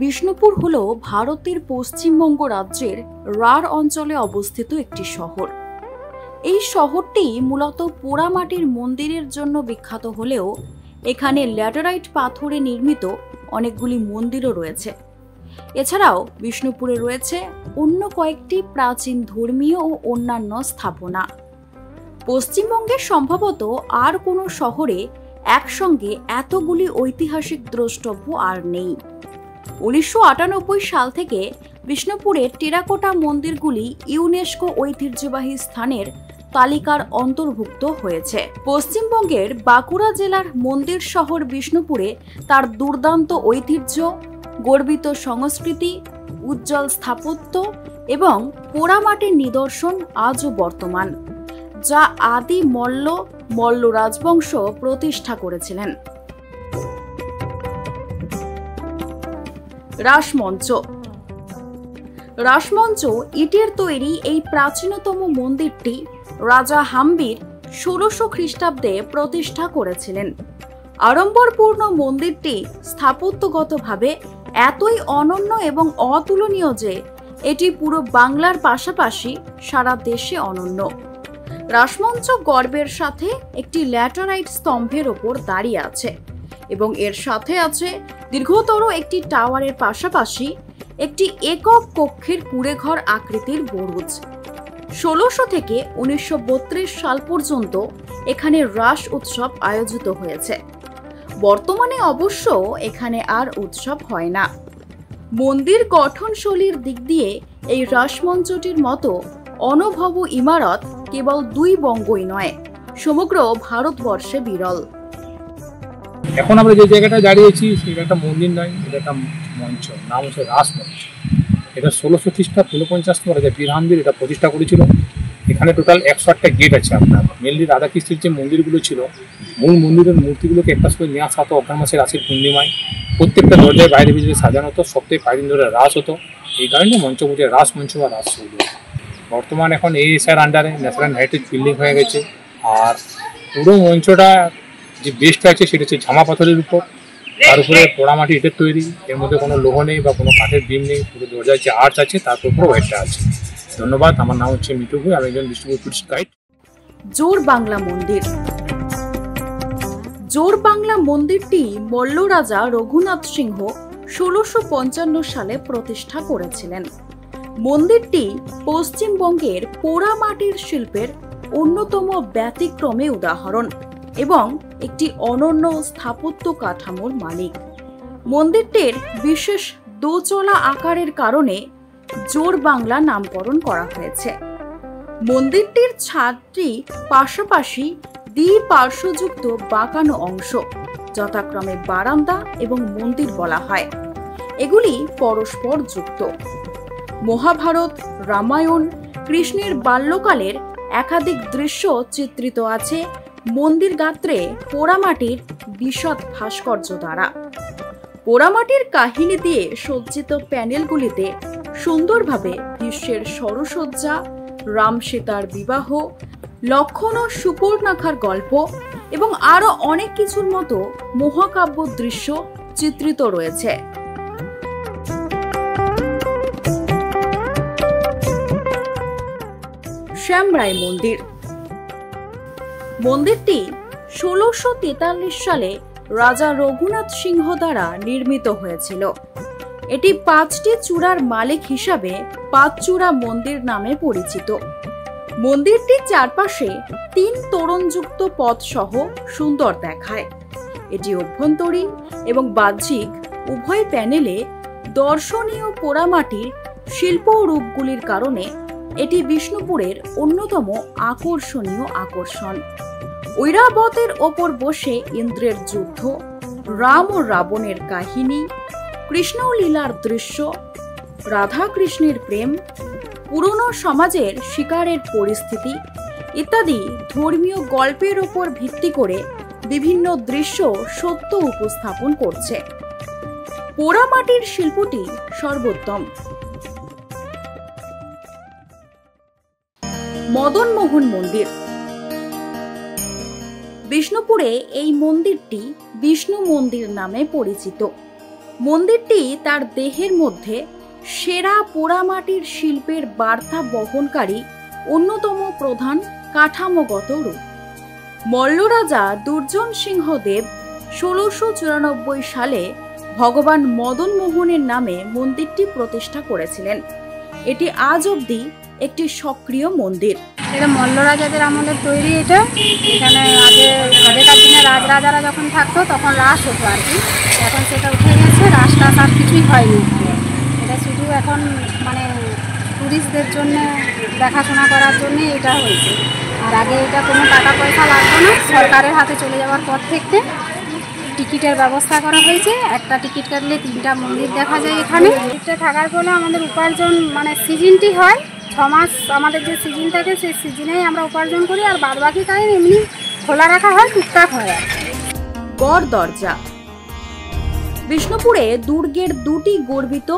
বিষ্ণুপুর হলো ভারতের পশ্চিমবঙ্গ রাজ্যের রাঢ় অঞ্চলে অবস্থিত একটি শহর। এই শহরটি মূলত পোড়ামাটির মন্দিরের জন্য বিখ্যাত হলেও এখানে ল্যাটেরাইট পাথরে নির্মিত অনেকগুলি মন্দিরও রয়েছে। এছাড়াও বিষ্ণুপুরে রয়েছে অন্য কয়েকটি প্রাচীন ধর্মীয় ও অন্যান্য স্থাপনা। পশ্চিমবঙ্গে সম্ভবত আর কোনো শহরে একসঙ্গে এতগুলি ঐতিহাসিক দ্রষ্টব্য আর নেই। 1998 সাল থেকে বিষ্ণুপুরের টেরাকোটা মন্দিরগুলি ইউনেস্কো ঐতিহ্যবাহী স্থানের তালিকার অন্তর্ভুক্ত হয়েছে। পশ্চিমবঙ্গের বাঁকুড়া জেলার মন্দির শহর বিষ্ণুপুরে তার দুর্দান্ত ঐতিহ্য, গর্বিত সংস্কৃতি, উজ্জ্বল স্থাপত্য এবং পোড়ামাটির নিদর্শন আজও বর্তমান, যা আদি মল্ল রাজবংশ প্রতিষ্ঠা করেছিলেন। রাসমঞ্চ ইটের তৈরি এই প্রাচীনতম মন্দিরটি রাজা হাম্বির 1600 খ্রিস্টাব্দে প্রতিষ্ঠা করেছিলেন। আড়ম্বরপূর্ণ মন্দিরটি স্থাপত্যগতভাবে এতই অনন্য এবং অতুলনীয় যে এটি পুরো বাংলার পাশাপাশি সারা দেশে অনন্য। রাসমঞ্চ গর্বের সাথে একটি ল্যাটেরাইট স্তম্ভের ওপর দাঁড়িয়ে আছে এবং এর সাথে আছে দীর্ঘতর একটি টাওয়ারের পাশাপাশি একটি একক কক্ষের কুঁড়েঘর আকৃতির বুরুজ। 1600 থেকে 1932 সাল পর্যন্ত এখানে রাস উৎসব আয়োজিত হয়েছে। বর্তমানে অবশ্য এখানে আর উৎসব হয় না। মন্দির গঠনশৈলীর দিক দিয়ে এই রাসমঞ্চটির মতো অনভব ইমারত কেবল 2 বঙ্গই নয়, সমগ্র ভারতবর্ষে বিরল। এখন আমরা যে জায়গাটা দাঁড়িয়েছি সেটা একটা মন্দির নয়, এটা একটা মঞ্চ, নাম হচ্ছে রাসমঞ্চ। এটা 1600 খ্রিস্টাব্দ 49 রাজা বীরহাম্বির এটা প্রতিষ্ঠা করেছিল। এখানে টোটাল 108টা গেট আছে। আপনার মেনলি রাধাকৃষ্ণের যে মন্দিরগুলো ছিল, মূল মন্দিরের মূর্তিগুলোকে একটা সময় নিয়ে আসা হতো অগ্রহায়ণ মাসের রাশির পূর্ণিমায়। প্রত্যেকটা দরজায় বাইরে ভিতরে সাজানো হতো, সপ্তাহে 5 দিন ধরে রাস হতো। এই কারণে মঞ্চমুখে রাসমঞ্চ বা রাসসৌধ। বর্তমান এখন এএসআর আন্ডারে ন্যাশনাল হেরিটেজ বিল্ডিং হয়ে গেছে। আর পুরো মঞ্চটা যে বেসটা আছে সেটা হচ্ছে ঝামা পাথরের উপর, তার উপরে পোড়ামাটি ইটের তৈরি। এর মধ্যে কোনো লোহ নেই বা কোনো কাঠের বিম নেই। পুরো দরজায় যে আর্চ আছে তার উপর হোয়াইটটা আছে। ধন্যবাদ। আমার নাম হচ্ছে মিঠু ভুই, আমি একজন বিষ্ণুপুর টুরিস্ট গাইড। জোর বাংলা মন্দির। জোর বাংলা মন্দিরটি মল্ল রাজা রঘুনাথ সিংহ 1655 সালে প্রতিষ্ঠা করেছিলেন। মন্দিরটি পশ্চিমবঙ্গের পোড়ামাটির শিল্পের অন্যতম ব্যতিক্রমী উদাহরণ এবং একটি অনন্য স্থাপত্য কাঠামোর মালিক। মন্দিরটির বিশেষ দোচলা আকারের কারণে জোর বাংলা নামকরণ করা হয়েছে। মন্দিরটির ছাদটি পাশাপাশি দ্বিপার্শ্বযুক্ত বাঁকানো অংশ, যথাক্রমে বারান্দা এবং মন্দির বলা হয়। এগুলি পরস্পর যুক্ত। মহাভারত, রামায়ণ, কৃষ্ণের বাল্যকালের একাধিক দৃশ্য চিত্রিত আছে মন্দির গাত্রে পোড়ামাটির বিশদ ভাস্কর্য দ্বারা। পোড়ামাটির কাহিনী দিয়ে সজ্জিত প্যানেলগুলিতে সুন্দরভাবে ভীষ্মের সরসজ্জা, রাম সীতার বিবাহ, লক্ষণ ও সুপর্ণাখার গল্প এবং আরো অনেক কিছুর মতো মহাকাব্য দৃশ্য চিত্রিত রয়েছে। শ্যামরাই মন্দির। মন্দিরটি 1643 সালে রাজা রঘুনাথ সিংহ দ্বারা নির্মিত হয়েছিল। এটি 5টি চূড়ার মালিক হিসাবে 5 চূড়া মন্দির নামে পরিচিত। মন্দিরটির চারপাশে 3 তোরণযুক্ত পথ সহ সুন্দর দেখায়। এটি অভ্যন্তরীণ এবং বাহ্যিক উভয় প্যানেলে দর্শনীয় পোড়ামাটির শিল্প রূপগুলির কারণে এটি বিষ্ণুপুরের অন্যতম আকর্ষণীয় আকর্ষণ। ঐরাবতের ওপর বসে ইন্দ্রের যুদ্ধ, রাম ও রাবণের কাহিনী, কৃষ্ণ লীলার দৃশ্য, রাধা কৃষ্ণের প্রেম, পুরনো সমাজের শিকারের পরিস্থিতি ইত্যাদি ধর্মীয় গল্পের ওপর ভিত্তি করে বিভিন্ন দৃশ্য সত্য উপস্থাপন করছে। পোড়ামাটির শিল্পটি সর্বোত্তম। মদন মোহন মন্দির। বিষ্ণুপুরে এই মন্দিরটি বিষ্ণু মন্দির নামে পরিচিত। মন্দিরটি তার দেহের মধ্যে সেরা পোড়ামাটির শিল্পের বার্তা বহনকারী অন্যতম প্রধান কাঠামোগত রূপ। মল্লরাজা দুর্জন সিংহ দেব ১৬৯৪ সালে ভগবান মদন মোহনের নামে মন্দিরটি প্রতিষ্ঠা করেছিলেন। এটি আজ অবধি একটি সক্রিয় মন্দির। এটা মল্লরাজাদের আমলের তৈরি। এখানে আগেকার দিনে রাজরাজারা যখন থাকতো তখন রাস হতো আর কি। এখন সেটা উঠে গেছে, রাসটা আর কিছুই হয়নি। এটা শুধু এখন মানে টুরিস্টদের জন্য দেখাশোনা করার জন্য এটা হয়েছে। আর আগে এটা কোনো টাকা পয়সা লাগতো না। সরকারের হাতে চলে যাওয়ার পর থেকে টিকিটের ব্যবস্থা করা হয়েছে। একটা টিকিট কাটলে 3টা মন্দির দেখা যায় এখানে। টিকিটটা থাকার ফলে আমাদের উপার্জন মানে সিজনটি হয় 6 মাস। আমাদের যে সিজন থাকে সেই সিজনেই আমরা উপার্জন করি, আর বাদবাকি টাইম এমনি খোলা রাখা হয়, টুকটাক হয়। গড় দরজা। বিষ্ণুপুরে দুর্গের 2টি গর্বিত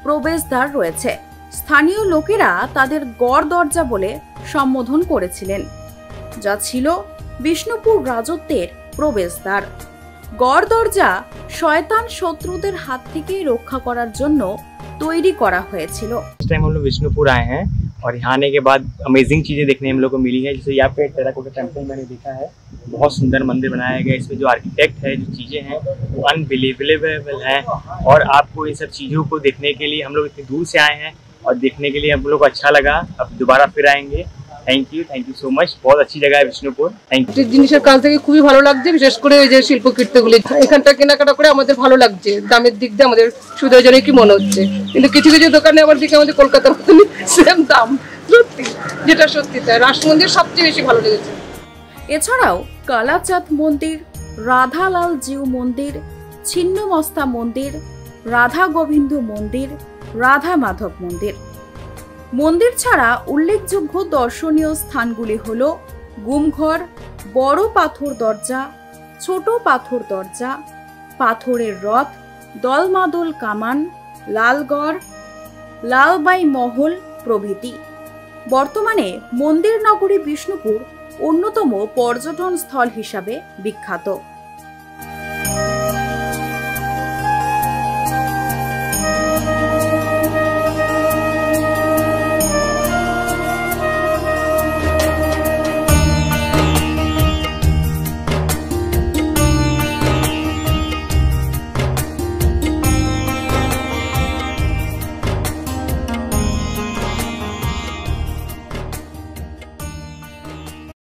প্রবেশদ্বার রয়েছে। স্থানীয় লোকেরা তাদের গড় দরজা বলে সম্বোধন করেছিলেন, যা ছিল বিষ্ণুপুর রাজত্বের প্রবেশদ্বার। গড় দরজা শয়তান শত্রুদের হাত থেকে রক্ষা করার জন্য তৈরি করা হয়েছিল। इस टाइम हम लोग विष्णुपुर आए हैं और यहाँ आने के बाद अमेजिंग चीजें देखने हम लोग को मिली है। जैसे यहाँ पे टेराकोटा टेम्पल मैंने देखा है, बहुत सुंदर मंदिर बनाया गया है। इसमें जो आर्किटेक्ट है, जो चीजें हैं वो अनबिलीवेबल है। और आपको इन सब चीजों को देखने के लिए हम लोग इतनी दूर से आए हैं और देखने के लिए हम लोग को अच्छा लगा। अब दोबारा फिर आएंगे। Thank you so much. बहुत अच्छी जगह है विष्णुपुर। Thank you. জিনিসের কাজ থেকে খুবই ভালো লাগছে, বিশেষ করে ওই যে শিল্পকীর্তিগুলি এখানটা কেনাকাটা করে আমাদের ভালো লাগছে। দামের দিক দিয়ে আমাদের সুবিধাজনক কি মনে হচ্ছে, কিন্তু কিছু কিছু দোকানে আমার দিকে আমাদের কলকাতার মতন সেম দাম। সত্যি, যেটা সত্যি তাই। রাস মন্দির সবচেয়ে বেশি ভালো লেগেছে। এছাড়াও কালাচাঁদ মন্দির, রাধালাল জিউ মন্দির, ছিন্নমস্তা মন্দির, রাধা গোবিন্দ মন্দির, রাধা মাধব মন্দির। মন্দির ছাড়া উল্লেখযোগ্য দর্শনীয় স্থানগুলি হল গুমঘর, বড় পাথর দরজা, ছোট পাথর দরজা, পাথরের রথ, দলমাদল কামান, লালগড়, লালবাই মহল প্রভৃতি। বর্তমানে মন্দির নগরী বিষ্ণুপুর অন্যতম পর্যটন স্থল হিসাবে বিখ্যাত।